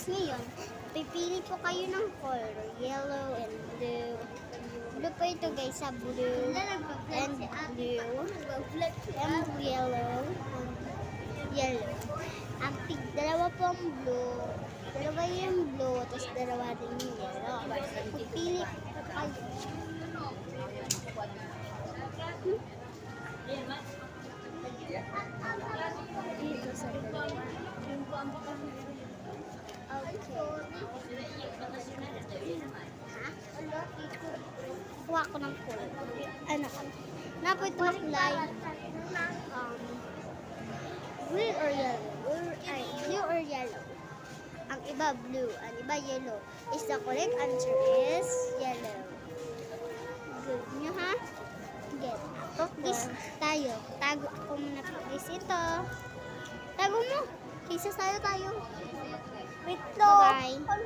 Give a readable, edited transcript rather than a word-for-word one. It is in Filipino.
ngayon, pipili po kayo ng color, yellow and blue. Blue po ito guys, sa blue and blue and yellow. Ang dalawa po ang blue, dalawa yung blue, tapos dalawa din yung yellow. Pipili po kayo. Dito sa dalawa. Kuha ko ng kulay. Ano ka? Napoy ko ng kulay. Blue or yellow? Blue or yellow? Ang iba blue, ang iba yellow. Is the correct answer is yellow. Good nyo ha? Get. Practice tayo. Tago ako muna practice ito. Tago mo. Kaysa tayo. Wait, bye-bye.